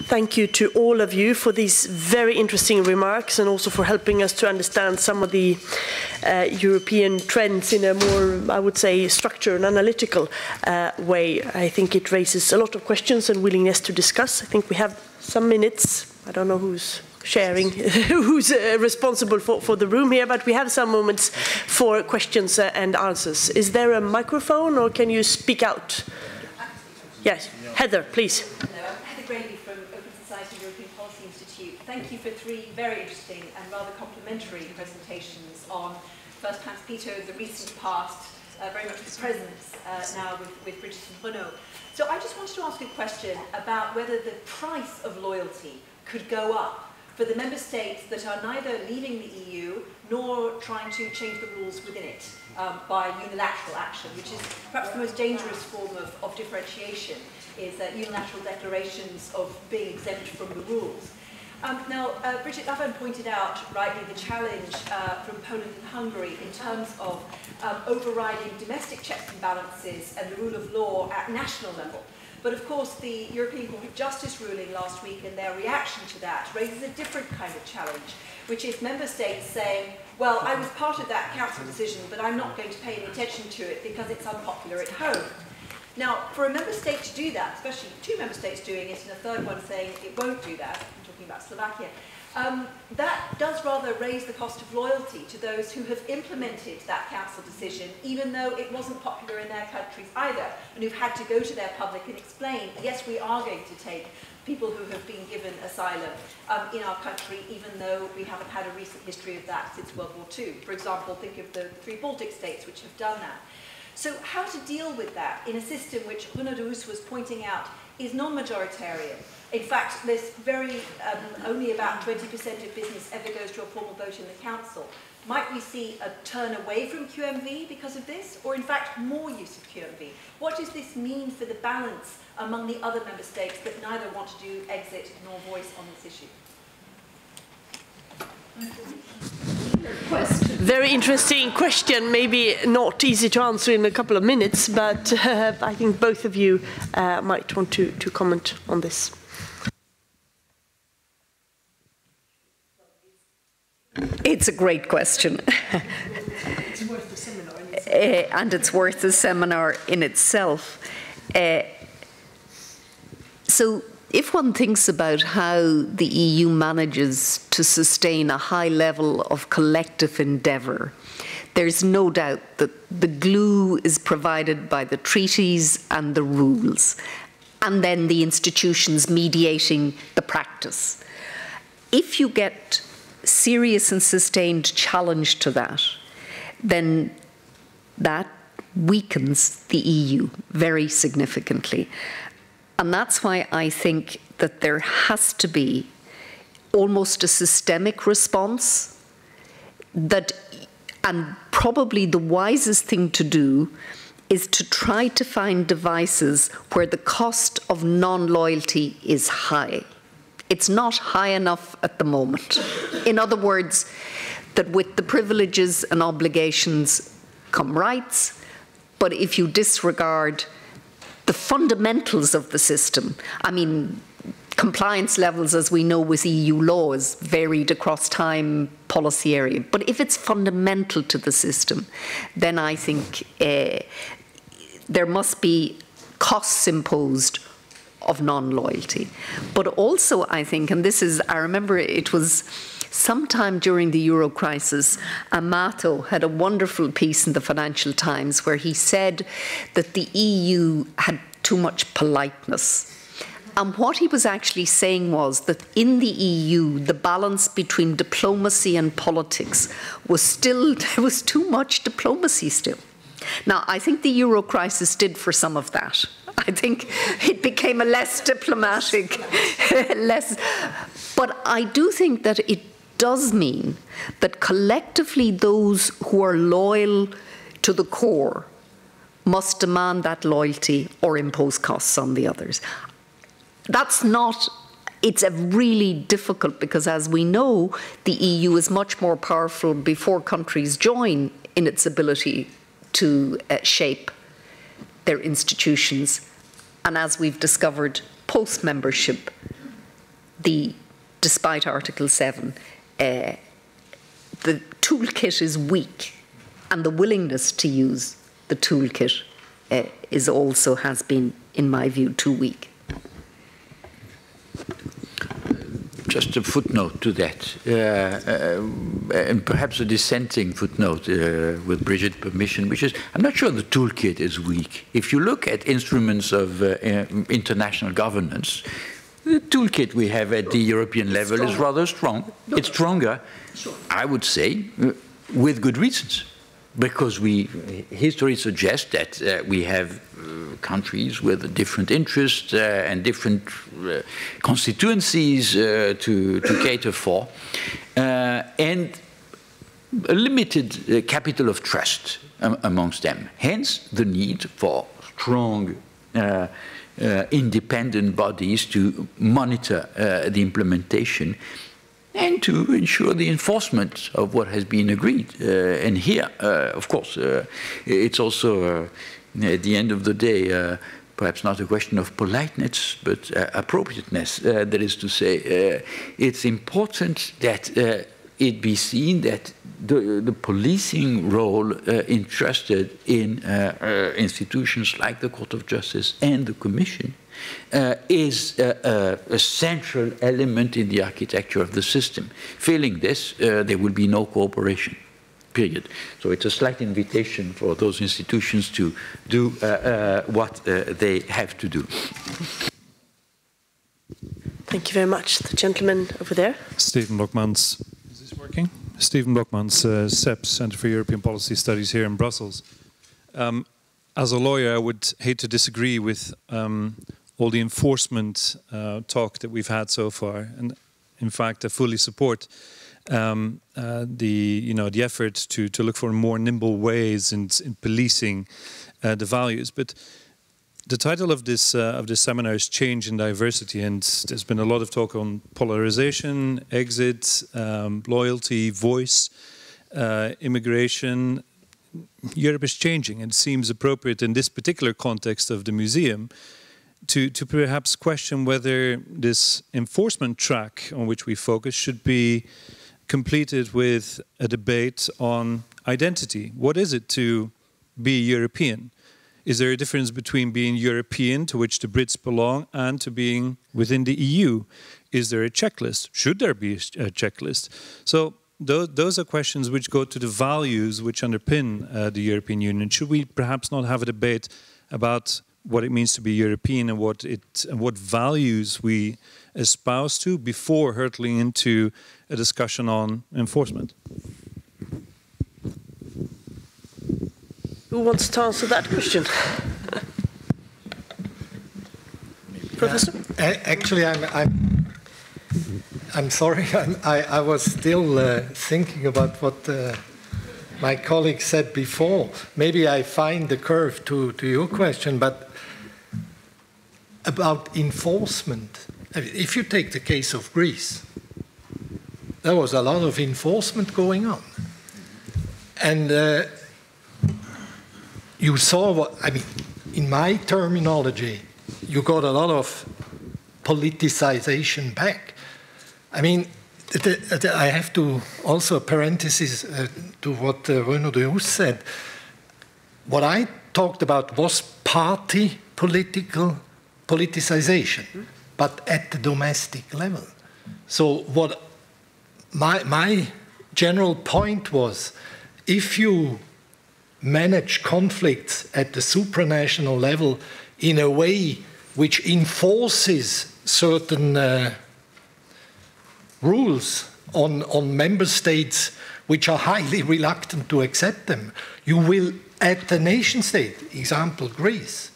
thank you to all of you for these very interesting remarks and also for helping us to understand some of the European trends in a more, I would say, structured and analytical way. I think it raises a lot of questions and willingness to discuss. I think we have some minutes. I don't know who's sharing, who's responsible for the room here, but we have some moments for questions and answers. Is there a microphone or can you speak out? Yes, Heather, please. Hello, I'm Heather Grady from Open Society European Policy Institute. Thank you for 3 very interesting and rather complementary presentations on first Hanspeter, the recent past, very much the present now with Brigid and Renaud. So I just wanted to ask a question about whether the price of loyalty could go up for the member states that are neither leaving the EU nor trying to change the rules within it by unilateral action, which is perhaps the most dangerous form of differentiation, is unilateral declarations of being exempt from the rules. Now, Brigid, Laffan pointed out rightly the challenge from Poland and Hungary in terms of overriding domestic checks and balances and the rule of law at national level. But of course, the European Court of Justice ruling last week and their reaction to that raises a different kind of challenge, which is member states saying, well, I was part of that council decision, but I'm not going to pay any attention to it because it's unpopular at home. Now, for a member state to do that, especially 2 member states doing it and a third one saying it won't do that, I'm talking about Slovakia, that does rather raise the cost of loyalty to those who have implemented that council decision, even though it wasn't popular in their countries either, and who've had to go to their public and explain, yes, we are going to take people who have been given asylum in our country, even though we haven't had a recent history of that since World War II. For example, think of the 3 Baltic states which have done that. So how to deal with that in a system which Renaud Dehousse was pointing out is non-majoritarian. In fact, there's only about 20% of business ever goes to a formal vote in the Council. Might we see a turn away from QMV because of this, or in fact more use of QMV? What does this mean for the balance among the other member states that neither want to do exit nor voice on this issue? Very interesting question, maybe not easy to answer in a couple of minutes, but I think both of you might want to comment on this. It's a great question. It's worth the seminar in itself. And it's worth a seminar in itself. So if one thinks about how the EU manages to sustain a high level of collective endeavour, there's no doubt that the glue is provided by the treaties and the rules, and then the institutions mediating the practice. If you get serious and sustained challenge to that, then that weakens the EU very significantly. And that's why I think that there has to be almost a systemic response that, and probably the wisest thing to do is to try to find devices where the cost of non-loyalty is high. It's not high enough at the moment. In other words, that with the privileges and obligations come rights, but if you disregard the fundamentals of the system, I mean, compliance levels, as we know with EU law, is varied across time, policy area. But if it's fundamental to the system, then I think there must be costs imposed of non-loyalty. But also, I think, and this is, I remember it was sometime during the Euro crisis, Amato had a wonderful piece in the Financial Times where he said that the EU had too much politeness. And what he was actually saying was that in the EU, the balance between diplomacy and politics was still, there was too much diplomacy still. Now, I think the Euro crisis did for some of that. I think it became a less diplomatic, but I do think that it does mean that collectively those who are loyal to the core must demand that loyalty or impose costs on the others. That's not, it's a really difficult, because as we know, the EU is much more powerful before countries join in its ability to shape their institutions. And as we've discovered, post-membership, despite Article 7, the toolkit is weak, and the willingness to use the toolkit has been, in my view, too weak. Just a footnote to that, and perhaps a dissenting footnote with Brigid permission, which is, I'm not sure the toolkit is weak. If you look at instruments of international governance, the toolkit we have at the European level is rather strong. It's stronger, I would say, with good reasons. Because history suggests that we have countries with different interests and different constituencies to cater for, and a limited capital of trust amongst them. Hence, the need for strong independent bodies to monitor the implementation and to ensure the enforcement of what has been agreed. And here, of course, it's also, at the end of the day, perhaps not a question of politeness, but appropriateness. That is to say, it's important that it be seen that the policing role entrusted in institutions like the Court of Justice and the Commission is a central element in the architecture of the system. Failing this, there will be no cooperation, period. So it's a slight invitation for those institutions to do what they have to do. Thank you very much. The gentleman over there. Stephen Blockmans. Is this working? Stephen Blockmans, CEPS, Centre for European Policy Studies here in Brussels. As a lawyer, I would hate to disagree with all the enforcement talk that we've had so far, and in fact, I fully support the effort to look for more nimble ways in policing the values. But the title of this seminar is Change and Diversity, and there's been a lot of talk on polarization, exit, loyalty, voice, immigration. Europe is changing, and it seems appropriate in this particular context of the museum to perhaps question whether this enforcement track on which we focus should be completed with a debate on identity. What is it to be European? Is there a difference between being European, to which the Brits belong, and to being within the EU? Is there a checklist? Should there be a checklist? So those are questions which go to the values which underpin the European Union. Should we perhaps not have a debate about what it means to be European and what values we espouse to before hurtling into a discussion on enforcement? Who wants to answer that question? Professor? Actually, I'm sorry. I was still thinking about what my colleague said before. Maybe I find the curve to your question, but about enforcement. If you take the case of Greece, there was a lot of enforcement going on. And you saw what, I mean, in my terminology, you got a lot of politicization back. I mean, I have to also a parenthesis to what Renaud Dehousse said. What I talked about was party politicization, but at the domestic level. So what my general point was, if you manage conflicts at the supranational level in a way which enforces certain rules on member states which are highly reluctant to accept them, you will, at the nation state, example Greece,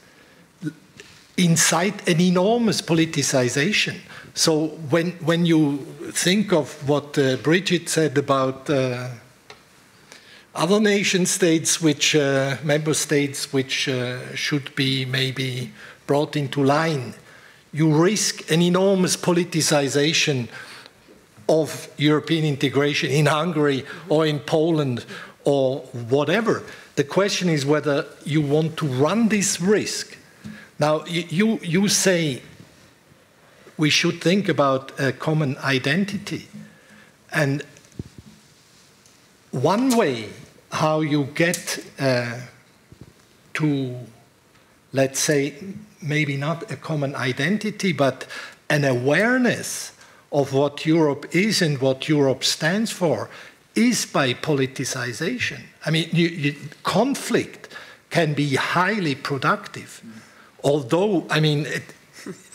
incite an enormous politicization. So when you think of what Brigid said about other nation states, which member states which should be maybe brought into line, you risk an enormous politicization of European integration in Hungary or in Poland or whatever. The question is whether you want to run this risk. Now, you say we should think about a common identity. And one way how you get to, let's say, maybe not a common identity, but an awareness of what Europe is and what Europe stands for is by politicization. I mean, conflict can be highly productive, although, I mean,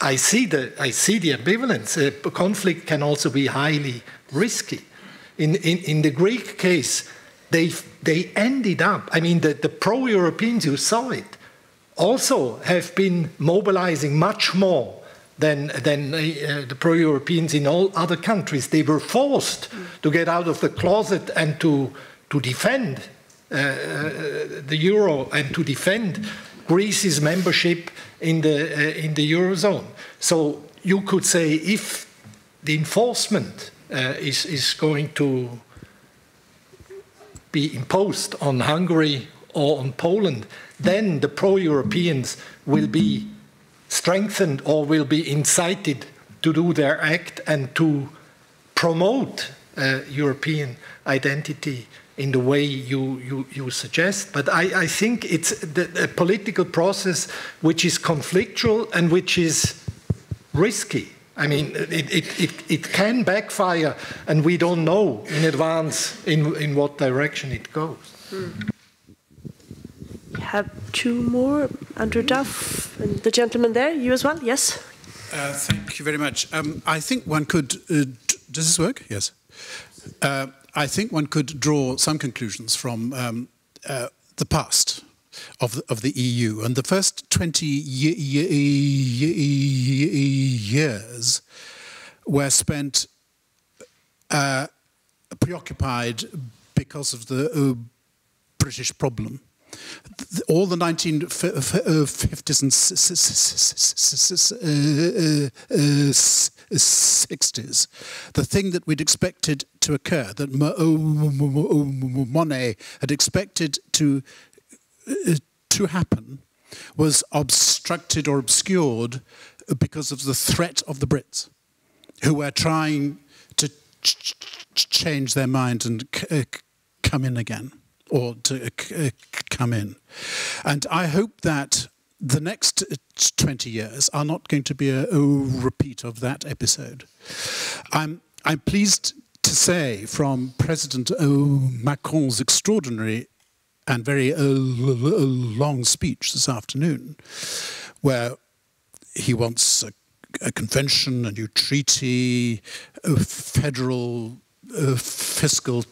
I see the ambivalence. Conflict can also be highly risky. In the Greek case, they ended up, I mean, the pro-Europeans, you saw it, also have been mobilizing much more than the pro-Europeans in all other countries. They were forced to get out of the closet and to defend the euro and to defend Greece's membership in the eurozone. So you could say if the enforcement is going to be imposed on Hungary or on Poland, then the pro-Europeans will be strengthened or will be incited to do their act and to promote European identity in the way you suggest. But I think it's a political process which is conflictual and which is risky. I mean, it can backfire, and we don't know in advance in what direction it goes. We have two more. Andrew Duff and the gentleman there. You as well? Yes. Thank you very much. I think one could... does this work? Yes. I think one could draw some conclusions from the past of the EU. And the first 20 years were spent preoccupied because of the British problem. All the 1950s and 60s, the thing that we'd expected to occur, that Monet had expected to happen, was obstructed or obscured because of the threat of the Brits, who were trying to change their mind and come in again, or to come in. And I hope that the next 20 years are not going to be a repeat of that episode. I'm pleased to say from President Macron's extraordinary and very long speech this afternoon, where he wants a convention, a new treaty, a federal fiscal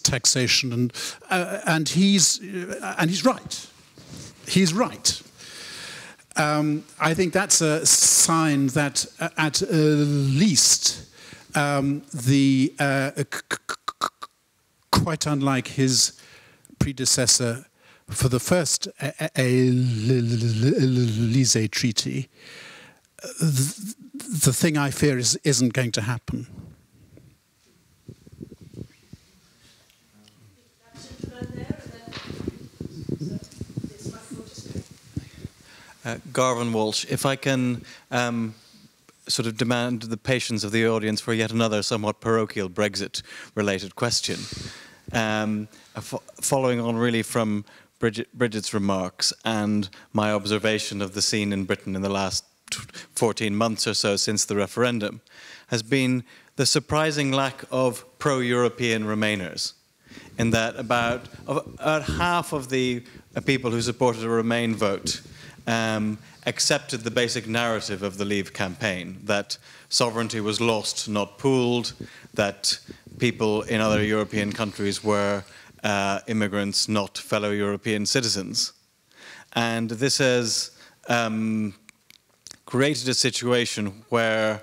taxation, and he's right. He's right. I think that's a sign that at least quite unlike his predecessor for the first Élysée Treaty, the thing I fear isn't going to happen. Garvin Walsh, if I can sort of demand the patience of the audience for yet another somewhat parochial Brexit-related question. Following on really from Brigid's remarks and my observation of the scene in Britain in the last 14 months or so since the referendum, has been the surprising lack of pro-European Remainers, in that about half of the people who supported a Remain vote accepted the basic narrative of the Leave campaign, that sovereignty was lost, not pooled, that people in other European countries were immigrants, not fellow European citizens. And this has created a situation where,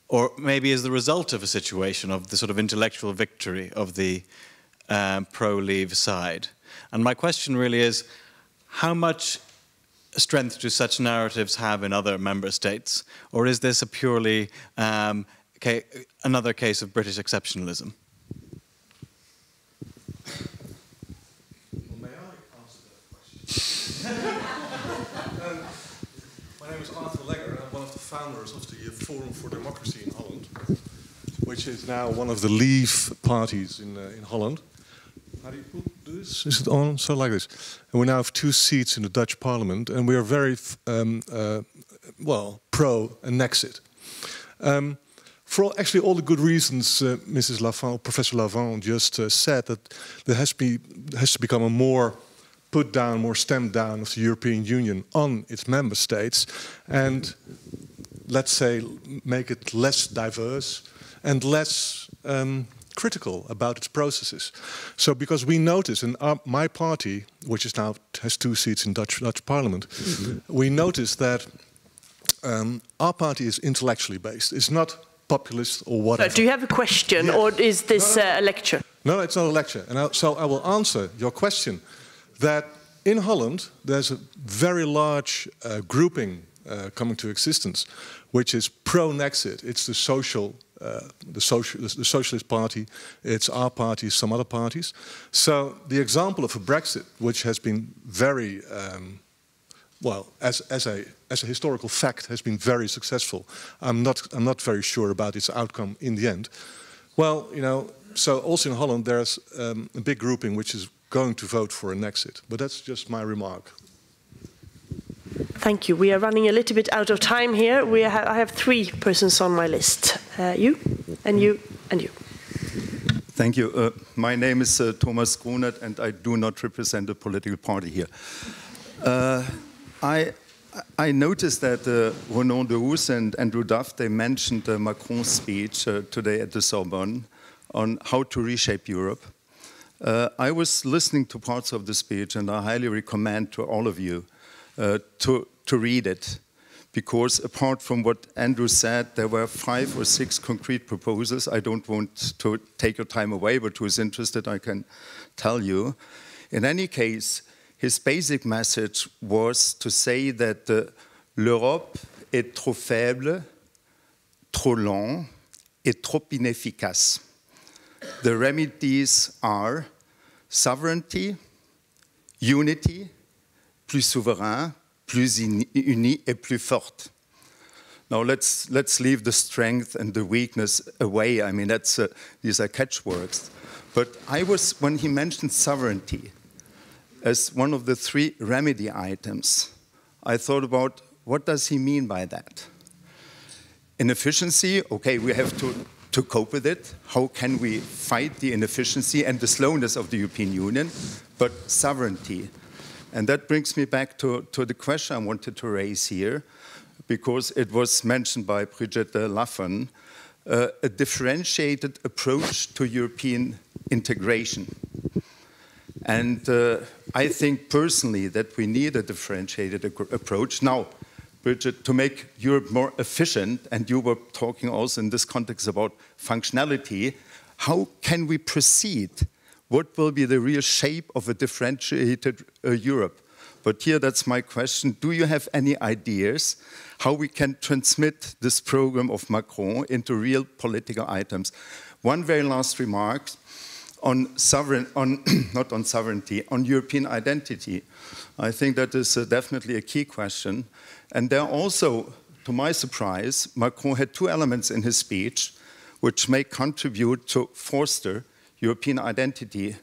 or maybe as the result of a situation of the sort of intellectual victory of the pro-Leave side. And my question really is, how much strength do such narratives have in other member states? Or is this a purely another case of British exceptionalism? Well, may I answer that question? My name is Arthur Legger, and I'm one of the founders of the Forum for Democracy in Holland, which is now one of the Leave parties in Holland. How do you do this? Is it on? So like this. And we now have 2 seats in the Dutch parliament, and we are very, well, pro an exit. For actually all the good reasons Mrs. Laffan, Professor Laffan just said, that there has to become a more put down, more stamped down of the European Union on its member states, and let's say make it less diverse and less critical about its processes. So because we notice in my party, which is now has 2 seats in Dutch Parliament, we notice that our party is intellectually based. It's not populist or whatever. Do you have a question, yes, or is this a lecture? No, it's not a lecture. And so I will answer your question. That in Holland there's a very large grouping coming to existence, which is pro-Nexit. It's the Socialist Party, it's our party, some other parties. So the example of a Brexit, which has been very, well, as a historical fact, has been very successful. I'm not very sure about its outcome in the end. Well, you know, so also in Holland there's a big grouping which is going to vote for an exit. But that's just my remark. Thank you. We are running a little bit out of time here. I have 3 persons on my list. You, and you, and you. Thank you. My name is Thomas Grunert, and I do not represent a political party here. I noticed that Renaud Dehousse and Andrew Duff, they mentioned Macron's speech today at the Sorbonne on how to reshape Europe. I was listening to parts of the speech, and I highly recommend to all of you to read it, because apart from what Andrew said, there were 5 or 6 concrete proposals. I don't want to take your time away, but who is interested, I can tell you. In any case, his basic message was to say that l'Europe est trop faible, trop lent, et trop inefficace. The remedies are sovereignty, unity, plus souverain, plus uni, et plus forte. Now let's leave the strength and the weakness away. I mean, these are catchwords. But when he mentioned sovereignty as one of the 3 remedy items, I thought about what does he mean by that? Inefficiency, okay, we have to cope with it. How can we fight the inefficiency and the slowness of the European Union? But sovereignty. And that brings me back to the question I wanted to raise here, because it was mentioned by Brigid Laffan, a differentiated approach to European integration. And I think personally that we need a differentiated approach. Now, Brigid, to make Europe more efficient, and you were talking also in this context about functionality, how can we proceed? What will be the real shape of a differentiated Europe? But here, that's my question. Do you have any ideas how we can transmit this program of Macron into real political items? One very last remark on not on sovereignty, on European identity. I think that is definitely a key question. And there also, to my surprise, Macron had 2 elements in his speech which may contribute to foster European identity,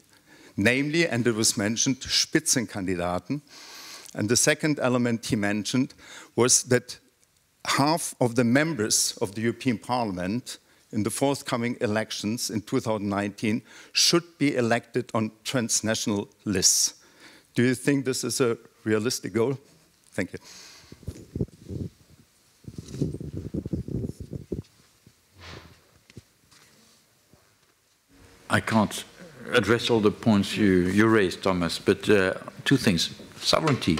namely, and it was mentioned, Spitzenkandidaten. And the second element he mentioned was that half of the members of the European Parliament in the forthcoming elections in 2019 should be elected on transnational lists. Do you think this is a realistic goal? Thank you. I can't address all the points you raised, Thomas, but 2 things. Sovereignty.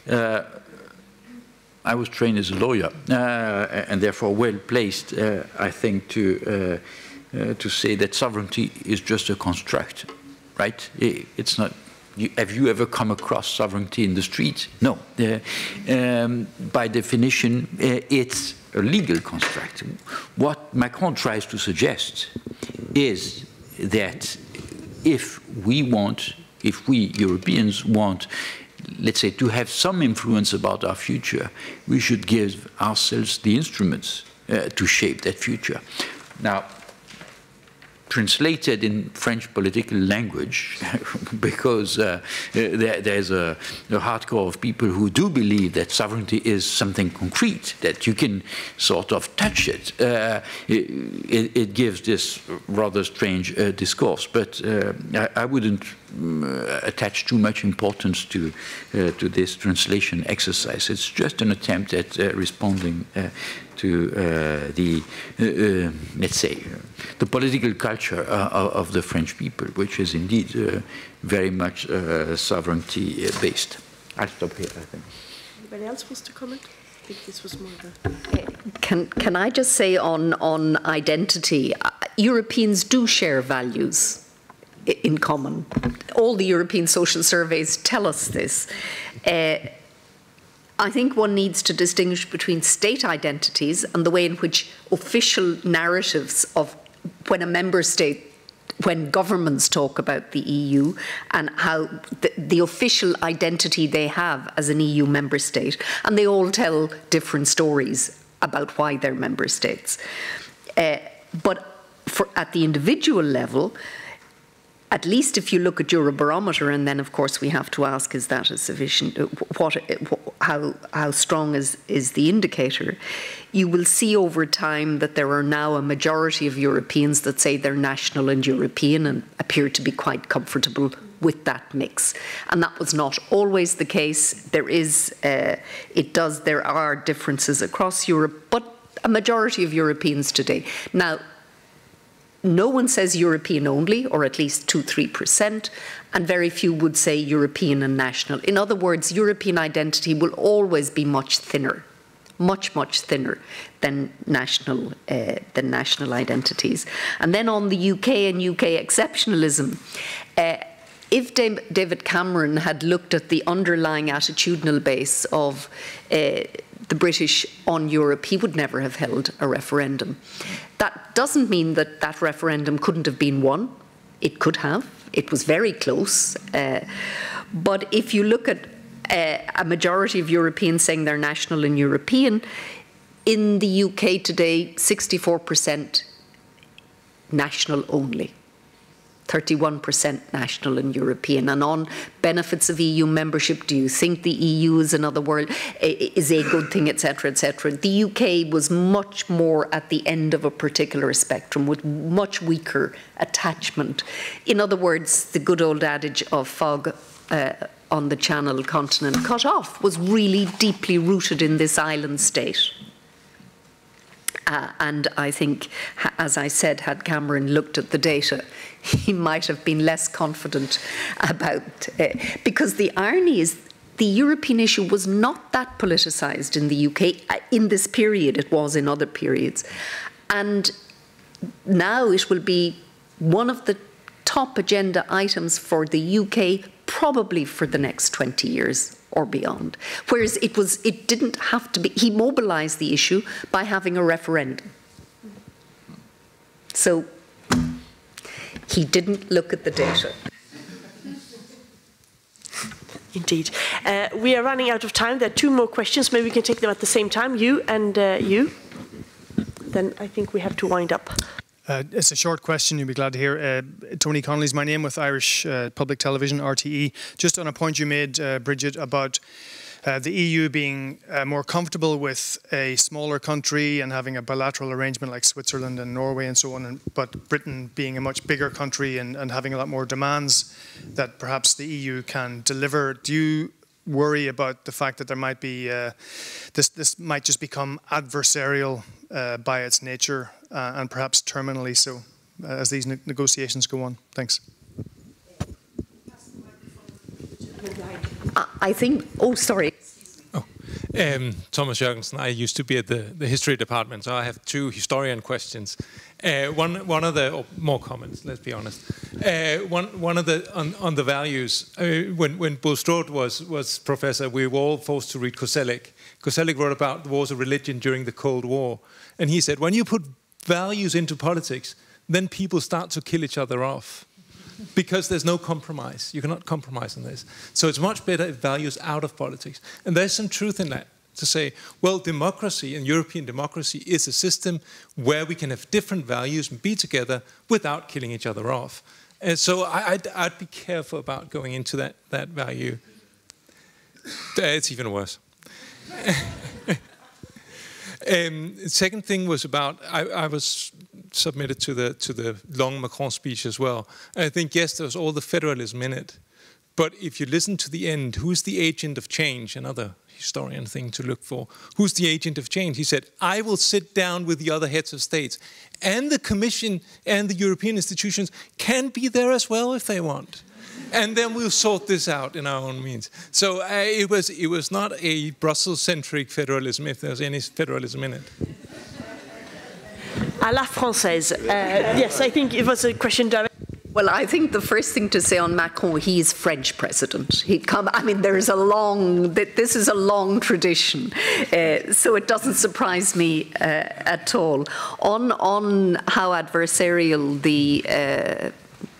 I was trained as a lawyer, and therefore well placed, I think, to say that sovereignty is just a construct, right? It's not. Have you ever come across sovereignty in the street? No. By definition, it's a legal construct. What Macron tries to suggest is that if we Europeans want let's say, to have some influence about our future, we should give ourselves the instruments to shape that future. Now, translated in French political language, because there's a hardcore of people who do believe that sovereignty is something concrete, that you can sort of touch it. It gives this rather strange discourse, but I wouldn't attach too much importance to this translation exercise. It's just an attempt at responding to the, let's say, the political culture of the French people, which is indeed very much sovereignty-based. I'll stop here, I think. Anybody else wants to comment? I think this was more of a... Can I just say on identity, Europeans do share values in common. All the European social surveys tell us this. I think one needs to distinguish between state identities and the way in which official narratives of when a member state, when governments talk about the EU and how the official identity they have as an EU member state, and they all tell different stories about why they're member states. But at the individual level, at least if you look at Eurobarometer, and then of course we have to ask, is that a sufficient, how strong is the indicator? You will see over time that there are now a majority of Europeans that say they're national and European and appear to be quite comfortable with that mix. And that was not always the case. There are differences across Europe, but a majority of Europeans today. Now, no one says European only, or at least 2–3%, and very few would say European and national. In other words, European identity will always be much thinner, much thinner than national identities. And then on the UK and UK exceptionalism, if David Cameron had looked at the underlying attitudinal base of the British on Europe, he would never have held a referendum. That doesn't mean that that referendum couldn't have been won. It could have. It was very close. But if you look at a majority of Europeans saying they're national and European, in the UK today, 64% national only. 31% national and European. And on benefits of EU membership, do you think the EU is another world, is a good thing, etc., etc. The UK was much more at the end of a particular spectrum with much weaker attachment. In other words, the good old adage of fog on the Channel continent cut off was really deeply rooted in this island state. And I think, as I said, had Cameron looked at the data, he might have been less confident about, because the irony is the European issue was not that politicised in the UK in this period. It was in other periods. And now it will be one of the top agenda items for the UK probably for the next 20 years. Or beyond. Whereas it didn't have to be, he mobilised the issue by having a referendum. So he didn't look at the data. Indeed. We are running out of time. There are two more questions. Maybe we can take them at the same time. You and you. Then I think we have to wind up. It's a short question, you'll be glad to hear. Tony Connolly's my name with Irish Public Television, RTE. Just on a point you made, Brigid, about the EU being more comfortable with a smaller country and having a bilateral arrangement like Switzerland and Norway and so on, but Britain being a much bigger country and having a lot more demands that perhaps the EU can deliver. Do you worry about the fact that there might be, this might just become adversarial by its nature and perhaps terminally so as these negotiations go on? Thanks. I think, oh, sorry. Oh, Thomas Jørgensen, I used to be at the history department, so I have two historian questions. One of the, or more comments, let's be honest. One of the, on the values, when Bulstrode was professor, we were all forced to read Koselleck. Koselleck wrote about the wars of religion during the Cold War. And he said, when you put values into politics, then people start to kill each other off. because there's no compromise. You cannot compromise on this. So it's much better if values out of politics. And there's some truth in that, to say, well, democracy and European democracy is a system where we can have different values and be together without killing each other off. And so I'd be careful about going into that value. It's even worse. Second thing was about, I was submitted to the long Macron speech as well. I think, yes, there's all the federalism in it. But if you listen to the end, who's the agent of change? Another historian thing to look for. Who's the agent of change? He said, I will sit down with the other heads of states. And the Commission and the European institutions can be there as well if they want. And then we'll sort this out in our own means. So it was not a Brussels-centric federalism, if there's any federalism in it. À la française. Yes, I think it was a question direct. Well, I think the first thing to say on Macron, he is French president. I mean, this is a long tradition, so it doesn't surprise me at all. On how adversarial the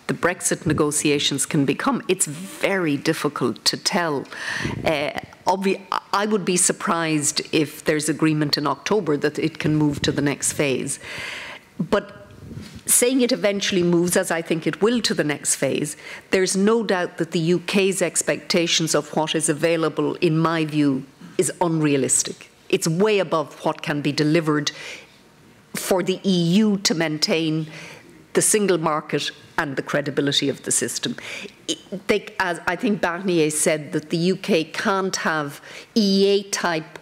Brexit negotiations can become, it's very difficult to tell. I would be surprised if there's agreement in October that it can move to the next phase. But saying it eventually moves, as I think it will, to the next phase, there's no doubt that the UK's expectations of what is available, in my view, is unrealistic. It's way above what can be delivered for the EU to maintain the single market and the credibility of the system. As I think Barnier said, that the UK can't have EEA-type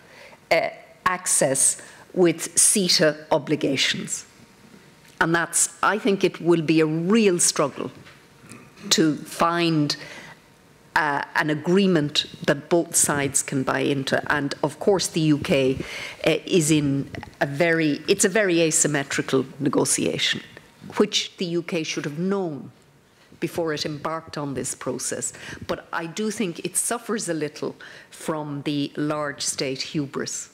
access with CETA obligations. And I think it will be a real struggle to find an agreement that both sides can buy into. And of course, the UK is in it's a very asymmetrical negotiation, which the UK should have known before it embarked on this process. But I do think it suffers a little from the large state hubris.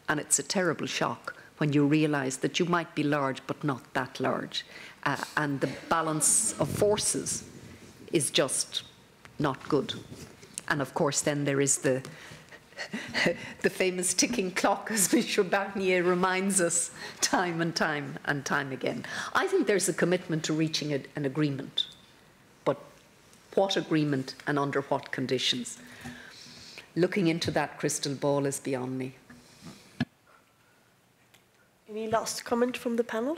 And it's a terrible shock when you realise that you might be large but not that large. And the balance of forces is just not good. And of course then there is the famous ticking clock, as Michel Barnier reminds us time and time and time again. I think there's a commitment to reaching an agreement. But what agreement and under what conditions? Looking into that crystal ball is beyond me. Any last comment from the panel?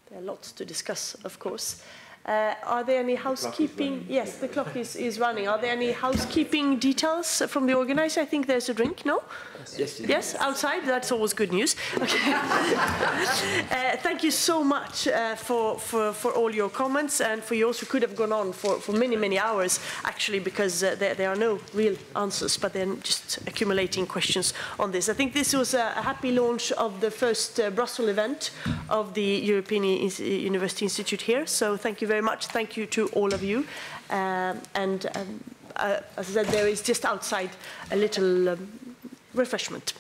There are lots to discuss, of course. Are there any housekeeping? Yes, the clock is running. Are there any housekeeping details from the organizer? I think there's a drink, no? Yes. Yes, outside? That's always good news. Okay. Thank you so much for all your comments, and for yours who could have gone on for many, many hours, actually, because there are no real answers, but then just accumulating questions on this. I think this was a happy launch of the first Brussels event of the European University Institute here, so thank you very much. Thank you to all of you. As I said, there is just outside a little refreshment.